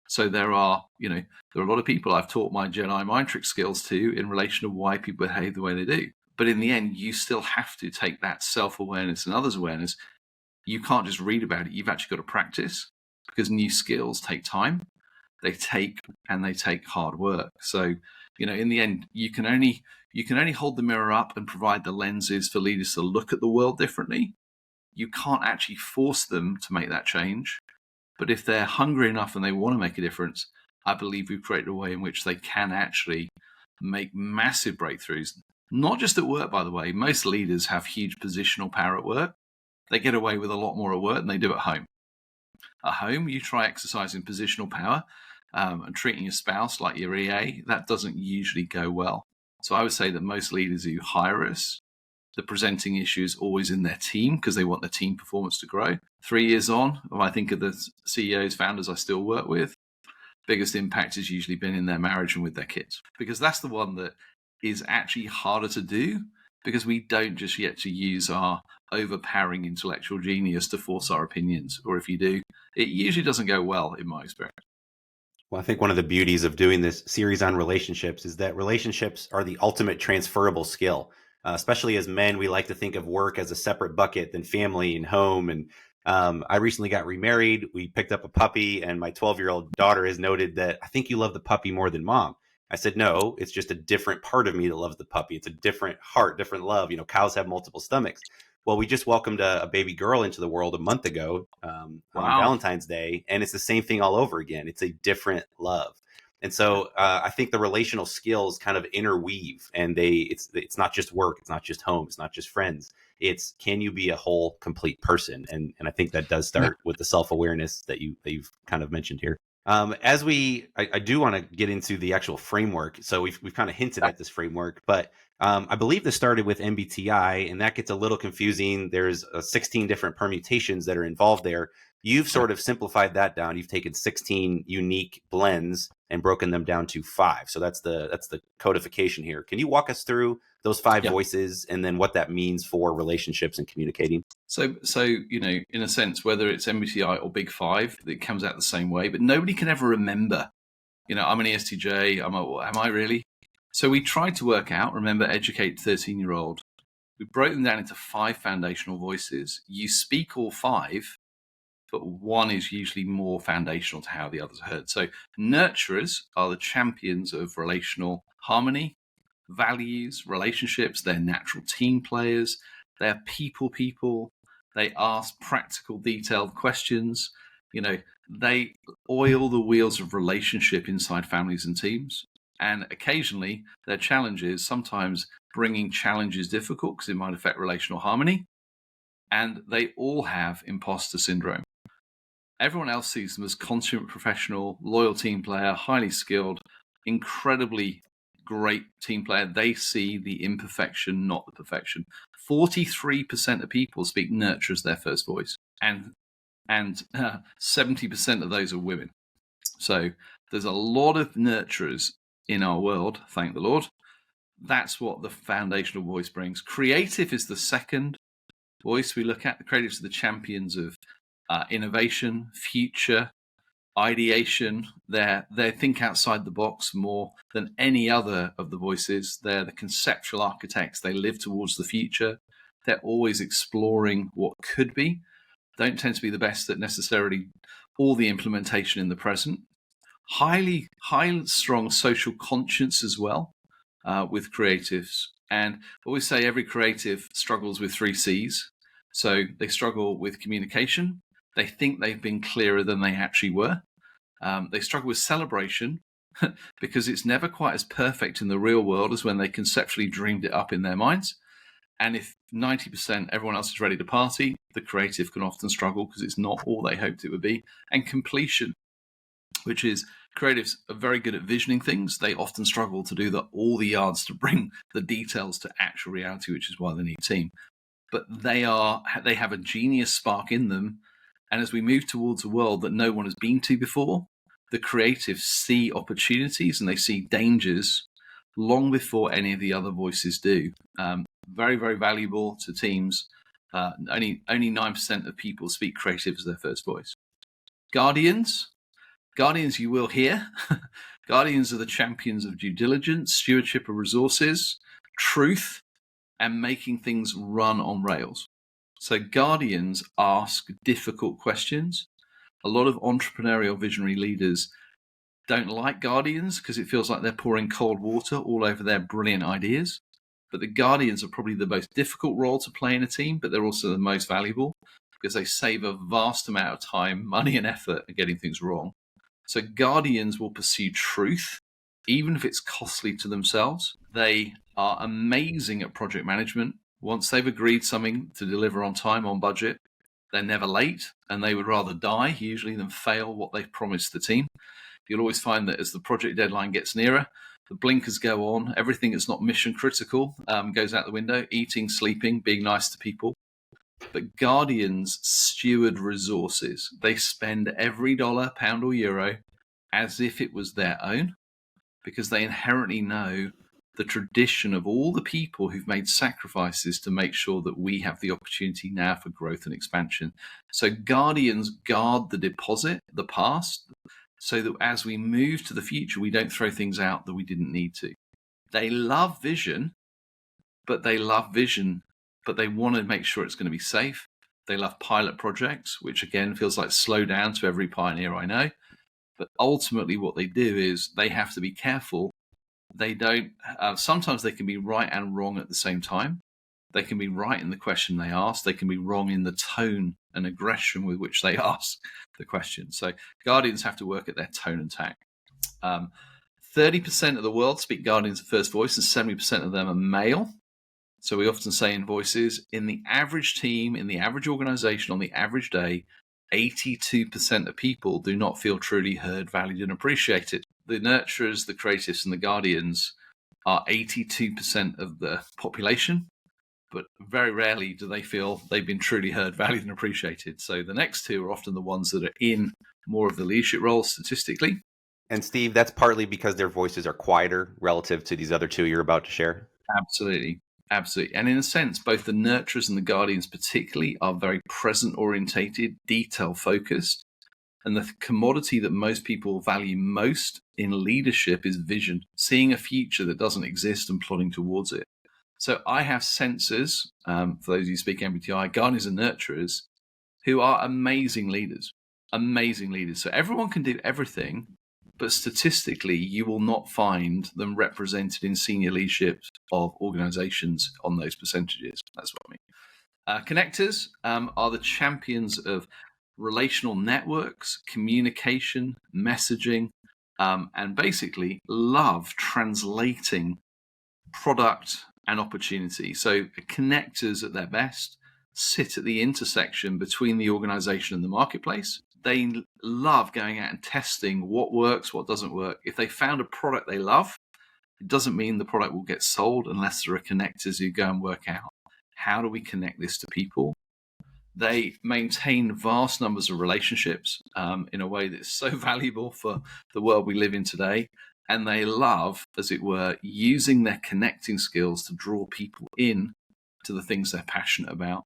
So there are a lot of people I've taught my Jedi mind trick skills to in relation to why people behave the way they do. But in the end, you still have to take that self-awareness and others' awareness. You can't just read about it. You've actually got to practice, because new skills take time. They take hard work. So, in the end, you can only hold the mirror up and provide the lenses for leaders to look at the world differently. You can't actually force them to make that change. But if they're hungry enough and they want to make a difference, I believe we've created a way in which they can actually make massive breakthroughs. Not just at work, by the way. Most leaders have huge positional power at work. They get away with a lot more at work than they do at home. At home, you try exercising positional power and treating your spouse like your EA. That doesn't usually go well. So I would say that most leaders who hire us, the presenting issue is always in their team, because they want their team performance to grow. 3 years on, I think of the CEOs, founders I still work with, biggest impact has usually been in their marriage and with their kids, because that's the one that is actually harder to do, because we don't just yet to use our overpowering intellectual genius to force our opinions. Or if you do, it usually doesn't go well, in my experience. Well, I think one of the beauties of doing this series on relationships is that relationships are the ultimate transferable skill. Especially as men, we like to think of work as a separate bucket than family and home. And I recently got remarried. We picked up a puppy, and my 12-year-old daughter has noted that, I think you love the puppy more than mom. I said, no, it's just a different part of me that loves the puppy. It's a different heart, different love. Cows have multiple stomachs. Well, we just welcomed a baby girl into the world a month ago on Valentine's Day, and it's the same thing all over again. It's a different love. And so I think the relational skills kind of interweave, and it's not just work, it's not just home, it's not just friends. It's, can you be a whole, complete person? And I think that does start with the self-awareness that you've kind of mentioned here. I do want to get into the actual framework. So we've kind of hinted at this framework, but I believe this started with MBTI, and that gets a little confusing. There's 16 different permutations that are involved there. You've sort of simplified that down. You've taken 16 unique blends and broken them down to 5. So that's the codification here. Can you walk us through those 5 voices, and then what that means for relationships and communicating? So in a sense, whether it's MBTI or Big 5, it comes out the same way, but nobody can ever remember. I'm an ESTJ. Am I really? So we tried to work out, remember, educate 13-year-old. We broke them down into 5 foundational voices. You speak all 5, but one is usually more foundational to how the others are heard. So nurturers are the champions of relational harmony, values, relationships. They're natural team players. They're people. They ask practical, detailed questions. They oil the wheels of relationship inside families and teams. And occasionally their challenges, sometimes bringing challenges difficult because it might affect relational harmony. And they all have imposter syndrome. Everyone else sees them as consummate professional, loyal team player, highly skilled, incredibly great team player. They see the imperfection, not the perfection. 43% of people speak nurture as their first voice, and 70% of those are women. So there's a lot of nurturers in our world, thank the Lord. That's what the foundational voice brings. Creative is the second voice we look at. The creatives are the champions of innovation, future, ideation. They think outside the box more than any other of the voices. They're the conceptual architects. They live towards the future. They're always exploring what could be. Don't tend to be the best at necessarily all the implementation in the present. Highly strong social conscience as well with creatives. And I always say every creative struggles with 3 C's. So they struggle with communication, They think they've been clearer than they actually were. They struggle with celebration because it's never quite as perfect in the real world as when they conceptually dreamed it up in their minds. And if 90% everyone else is ready to party, the creative can often struggle because it's not all they hoped it would be. And completion, which is creatives are very good at visioning things. They often struggle to do all the yards to bring the details to actual reality, which is why they need a team. But they have a genius spark in them. And as we move towards a world that no one has been to before, the creatives see opportunities and they see dangers long before any of the other voices do. Very, very valuable to teams. Only 9% of people speak creative as their first voice. Guardians, you will hear. Guardians are the champions of due diligence, stewardship of resources, truth, and making things run on rails. So guardians ask difficult questions. A lot of entrepreneurial visionary leaders don't like guardians because it feels like they're pouring cold water all over their brilliant ideas. But the guardians are probably the most difficult role to play in a team, but they're also the most valuable because they save a vast amount of time, money, and effort at getting things wrong. So guardians will pursue truth, even if it's costly to themselves. They are amazing at project management. Once they've agreed something to deliver on time, on budget, they're never late, and they would rather die usually than fail what they've promised the team. You'll always find that as the project deadline gets nearer, the blinkers go on, everything that's not mission critical goes out the window, eating, sleeping, being nice to people. But guardians steward resources. They spend every dollar, pound, or euro as if it was their own because they inherently know the tradition of all the people who've made sacrifices to make sure that we have the opportunity now for growth and expansion. So guardians guard the deposit, the past, so that as we move to the future, we don't throw things out that we didn't need to. They love vision, but they want to make sure it's going to be safe. They love pilot projects, which again feels like slow down to every pioneer I know. But ultimately what they do is they have to be careful. They don't, sometimes they can be right and wrong at the same time. They can be right in the question they ask. They can be wrong in the tone and aggression with which they ask the question. So guardians have to work at their tone and tact. 30% of the world speak guardians at first voice and 70% of them are male. So we often say in voices, in the average team, in the average organization, on the average day, 82% of people do not feel truly heard, valued, and appreciated. The nurturers, the creatives, and the guardians are 82% of the population, but very rarely do they feel they've been truly heard, valued, and appreciated. So the next two are often the ones that are in more of the leadership roles statistically. And Steve, that's partly because their voices are quieter relative to these other two you're about to share? Absolutely. Absolutely. And in a sense, both the nurturers and the guardians particularly are very present-orientated, detail-focused. And the commodity that most people value most in leadership is vision, seeing a future that doesn't exist and plotting towards it. So I have sensors, for those who speak MBTI, guardians and nurturers, who are amazing leaders. So everyone can do everything, but statistically, you will not find them represented in senior leadership of organizations on those percentages. That's what I mean. Connectors are the champions of relational networks, communication, messaging, and basically love translating product and opportunity. So connectors at their best sit at the intersection between the organization and the marketplace. They love going out and testing what works, what doesn't work. If they found a product they love, it doesn't mean the product will get sold unless there are connectors who go and work out, how do we connect this to people? They maintain vast numbers of relationships in a way that's so valuable for the world we live in today. And they love, as it were, using their connecting skills to draw people in to the things they're passionate about.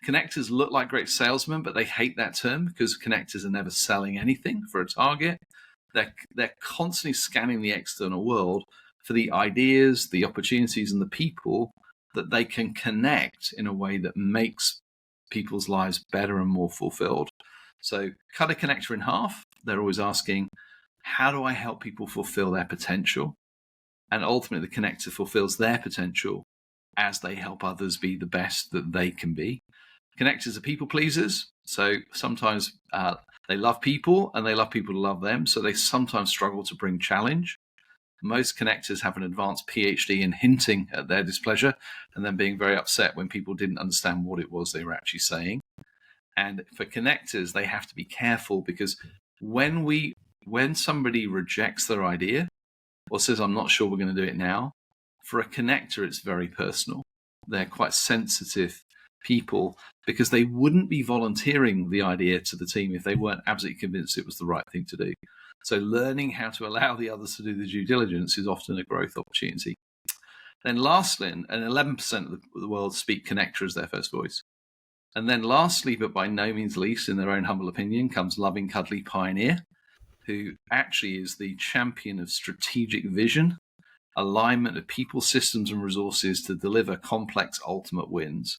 Connectors look like great salesmen, but they hate that term because connectors are never selling anything for a target. They're constantly scanning the external world for the ideas, the opportunities, and the people that they can connect in a way that makes people's lives better and more fulfilled. So cut a connector in half. They're always asking, how do I help people fulfill their potential? And ultimately, the connector fulfills their potential as they help others be the best that they can be. Connectors are people pleasers. So sometimes they love people and they love people to love them. So they sometimes struggle to bring challenge. Most connectors have an advanced PhD in hinting at their displeasure and then being very upset when people didn't understand what it was they were actually saying. And for connectors, they have to be careful because when somebody rejects their idea or says, I'm not sure we're going to do it now, for a connector, it's very personal. They're quite sensitive people because they wouldn't be volunteering the idea to the team if they weren't absolutely convinced it was the right thing to do. So learning how to allow the others to do the due diligence is often a growth opportunity. Then lastly, and 11% of the world speak connector as their first voice. And then lastly, but by no means least, in their own humble opinion, comes loving, cuddly pioneer, who actually is the champion of strategic vision, alignment of people, systems, and resources to deliver complex ultimate wins.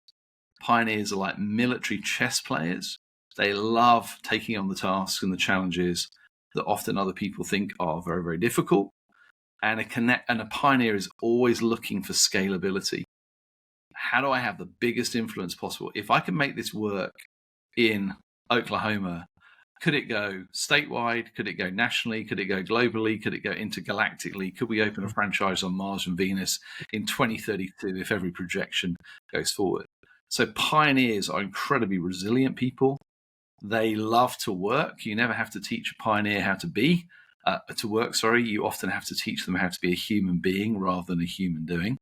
Pioneers are like military chess players. They love taking on the tasks and the challenges that often other people think are very, very difficult. And a pioneer is always looking for scalability. How do I have the biggest influence possible? If I can make this work in Oklahoma, could it go statewide? Could it go nationally? Could it go globally? Could it go intergalactically? Could we open a franchise on Mars and Venus in 2032 if every projection goes forward? So pioneers are incredibly resilient people. They love to work. You never have to teach a pioneer how to work. You often have to teach them how to be a human being rather than a human doing.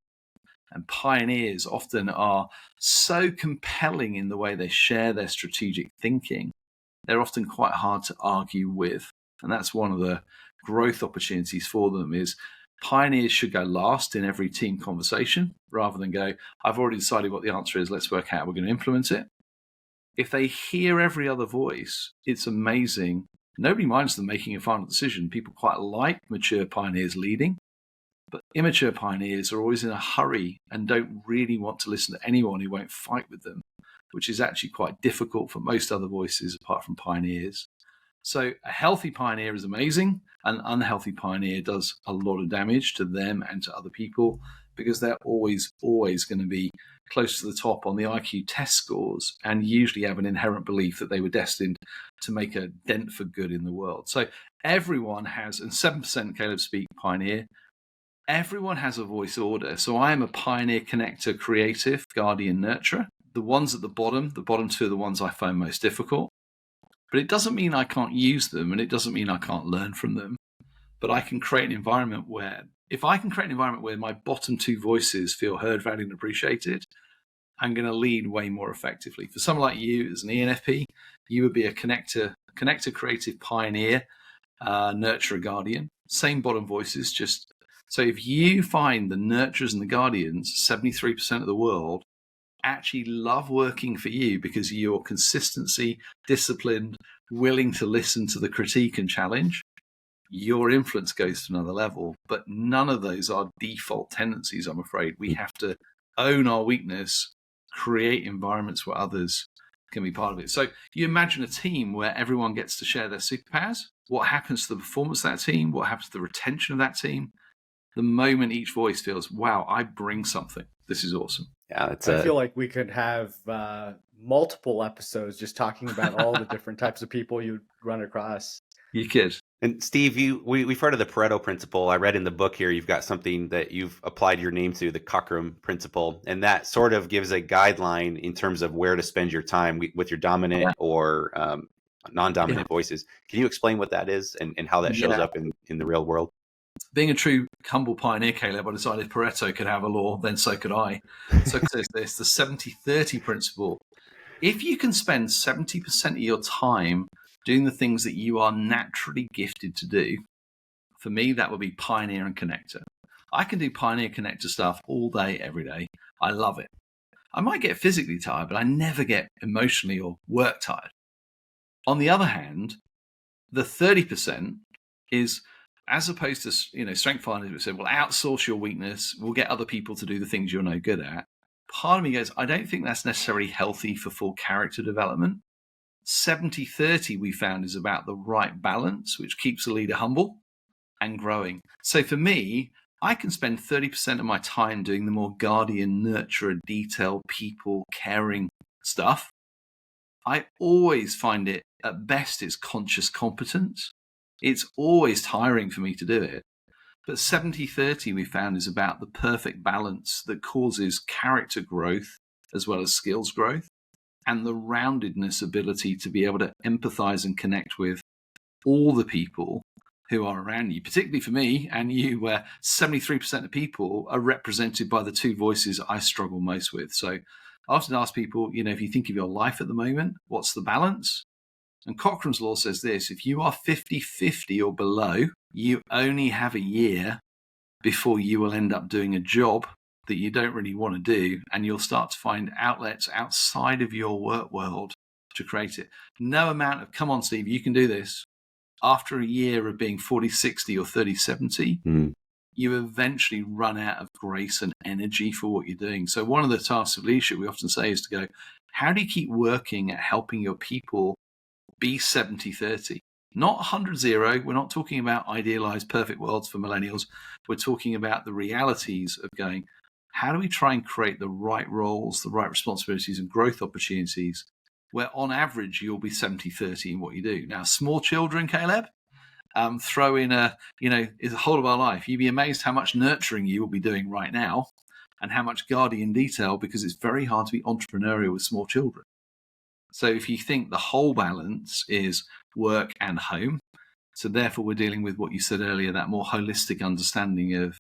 And pioneers often are so compelling in the way they share their strategic thinking. They're often quite hard to argue with. And that's one of the growth opportunities for them is pioneers should go last in every team conversation rather than go, I've already decided what the answer is. Let's work out how we're going to implement it. If they hear every other voice, it's amazing. Nobody minds them making a final decision. People quite like mature pioneers leading. But immature pioneers are always in a hurry and don't really want to listen to anyone who won't fight with them, which is actually quite difficult for most other voices apart from pioneers. So a healthy pioneer is amazing. An unhealthy pioneer does a lot of damage to them and to other people because they're always going to be close to the top on the IQ test scores and usually have an inherent belief that they were destined to make a dent for good in the world. So everyone has, and 7% Caleb speak pioneer, everyone has a voice order. So I am a pioneer, connector, creative, guardian, nurturer. The ones at the bottom two are the ones I find most difficult. But it doesn't mean I can't use them, and it doesn't mean I can't learn from them. But I can create an environment where, if I can create an environment where my bottom two voices feel heard, valued, and appreciated, I'm going to lead way more effectively. For someone like you as an ENFP, you would be a connector, creative, pioneer, nurturer, guardian. Same bottom voices, just so if you find the nurturers and the guardians, 73% of the world actually love working for you because of your consistency, disciplined, willing to listen to the critique and challenge, your influence goes to another level. But none of those are default tendencies, I'm afraid. We have to own our weakness, create environments where others can be part of it. So you imagine a team where everyone gets to share their superpowers. What happens to the performance of that team? What happens to the retention of that team? The moment each voice feels, wow, I bring something. This is awesome. Yeah, I feel like we could have multiple episodes just talking about all the different types of people you run across. You could. And Steve, we've heard of the Pareto principle. I read in the book here, you've got something that you've applied your name to, the Cockram principle. And that sort of gives a guideline in terms of where to spend your time with your dominant or non-dominant voices. Can you explain what that is and how that shows up in the real world? Being a true humble pioneer, Caleb, I decided Pareto could have a law, then so could I. So it says this, the 70-30 principle. If you can spend 70% of your time doing the things that you are naturally gifted to do, for me, that would be pioneer and connector. I can do pioneer connector stuff all day, every day. I love it. I might get physically tired, but I never get emotionally or work tired. On the other hand, the 30% is, as opposed to, strength finders, which said, well, outsource your weakness. We'll get other people to do the things you're no good at. Part of me goes, I don't think that's necessarily healthy for full character development. 70-30 we found is about the right balance, which keeps the leader humble and growing. So for me, I can spend 30% of my time doing the more guardian, nurturer, detailed, people, caring stuff. I always find it, at best, it's conscious competence. It's always tiring for me to do it. But 70-30 we found is about the perfect balance that causes character growth as well as skills growth, and the roundedness ability to be able to empathize and connect with all the people who are around you, particularly for me and you, where 73% of people are represented by the two voices I struggle most with. So I often ask people, if you think of your life at the moment, what's the balance? And Cockram's law says this: if you are 50-50 or below, you only have a year before you will end up doing a job that you don't really want to do, and you'll start to find outlets outside of your work world to create it. No amount of, come on, Steve, you can do this. After a year of being 40-60 or 30-70, you eventually run out of grace and energy for what you're doing. So one of the tasks of leadership we often say is to go, how do you keep working at helping your people be 70-30? Not 100-0. We're not talking about idealized perfect worlds for millennials. We're talking about the realities of going, how do we try and create the right roles, the right responsibilities and growth opportunities where on average you'll be 70-30 in what you do. Now, small children, Caleb, throw in is the whole of our life. You'd be amazed how much nurturing you will be doing right now and how much guardian detail, because it's very hard to be entrepreneurial with small children. So if you think the whole balance is work and home, so therefore we're dealing with what you said earlier, that more holistic understanding of,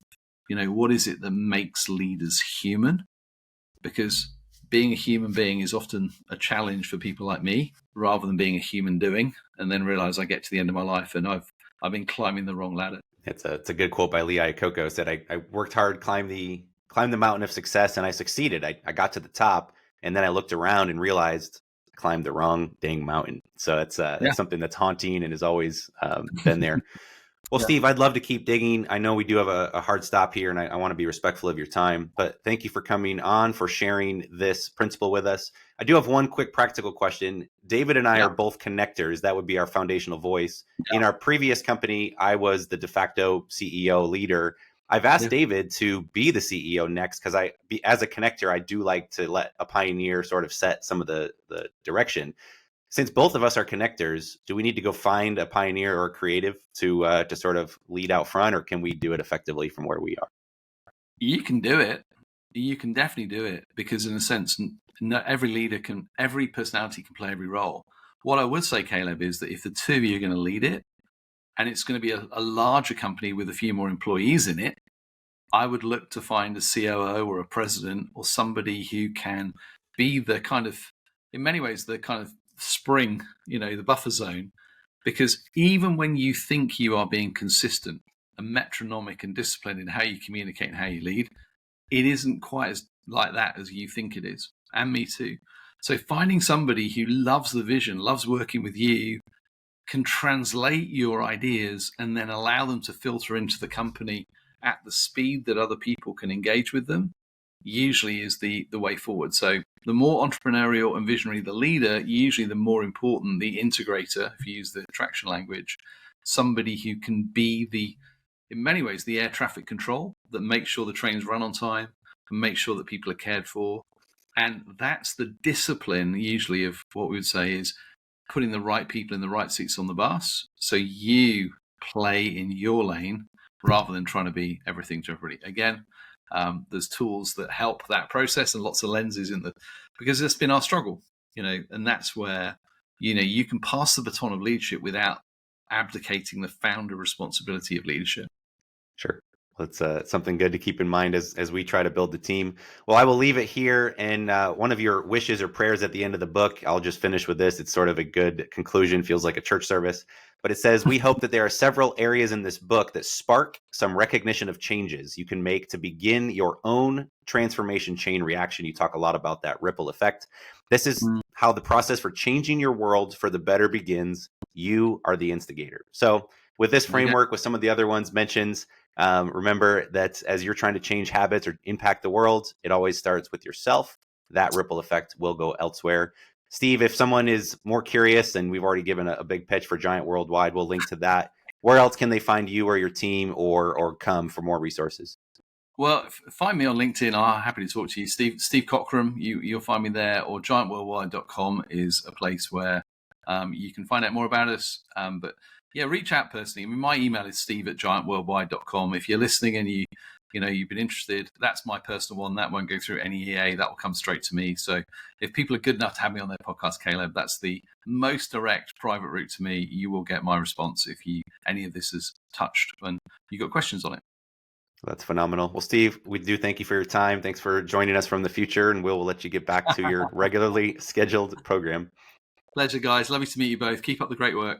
what is it that makes leaders human? Because being a human being is often a challenge for people like me, rather than being a human doing, and then realize I get to the end of my life and I've been climbing the wrong ladder. It's a good quote by Lee Iacocca. Said, I worked hard, climbed the mountain of success, and I succeeded. I got to the top, and then I looked around and realized I climbed the wrong dang mountain. So it's something that's haunting and has always been there. Well, yeah. Steve, I'd love to keep digging. I know we do have a hard stop here, and I want to be respectful of your time. But thank you for coming on, for sharing this principle with us. I do have one quick practical question. David and I are both connectors. That would be our foundational voice. Yeah. In our previous company, I was the de facto CEO leader. I've asked David to be the CEO next because as a connector, I do like to let a pioneer sort of set some of the direction. Since both of us are connectors, do we need to go find a pioneer or a creative to sort of lead out front, or can we do it effectively from where we are? You can do it. You can definitely do it, because in a sense, not every personality can play every role. What I would say, Caleb, is that if the two of you are going to lead it, and it's going to be a larger company with a few more employees in it, I would look to find a COO or a president or somebody who can be the kind of, in many ways, the kind of spring, the buffer zone, because even when you think you are being consistent and metronomic and disciplined in how you communicate and how you lead, it isn't quite as like that as you think it is. And me too. So finding somebody who loves the vision, loves working with you, can translate your ideas and then allow them to filter into the company at the speed that other people can engage with them, usually is the way forward. So the more entrepreneurial and visionary the leader, usually the more important the integrator, if you use the attraction language, somebody who can be in many ways, the air traffic control that makes sure the trains run on time and make sure that people are cared for. And that's the discipline usually of what we would say is putting the right people in the right seats on the bus. So you play in your lane rather than trying to be everything to everybody. Again, there's tools that help that process and lots of lenses because it's been our struggle, and that's where, you can pass the baton of leadership without abdicating the founder responsibility of leadership. Sure. That's something good to keep in mind as we try to build the team. Well, I will leave it here. And one of your wishes or prayers at the end of the book, I'll just finish with this. It's sort of a good conclusion, feels like a church service. But it says, we hope that there are several areas in this book that spark some recognition of changes you can make to begin your own transformation chain reaction. You talk a lot about that ripple effect. This is how the process for changing your world for the better begins. You are the instigator. So with this framework, with some of the other ones mentioned, remember that as you're trying to change habits or impact the world, it always starts with yourself. That ripple effect will go elsewhere. Steve, if someone is more curious, and we've already given a big pitch for Giant Worldwide, we'll link to that. Where else can they find you or your team or come for more resources? Well, find me on LinkedIn. I'm happy to talk to you. Steve Cockram, you'll find me there, or giantworldwide.com is a place where you can find out more about us. But yeah, reach out personally. I mean, my email is steve@giantworldwide.com. If you're listening and you've been interested, that's my personal one. That won't go through any EA. That will come straight to me. So if people are good enough to have me on their podcast, Caleb, that's the most direct private route to me. You will get my response if any of this is touched and you got questions on it. That's phenomenal. Well, Steve, we do thank you for your time. Thanks for joining us from the future, and we'll let you get back to your regularly scheduled program. Pleasure, guys. Lovely to meet you both. Keep up the great work.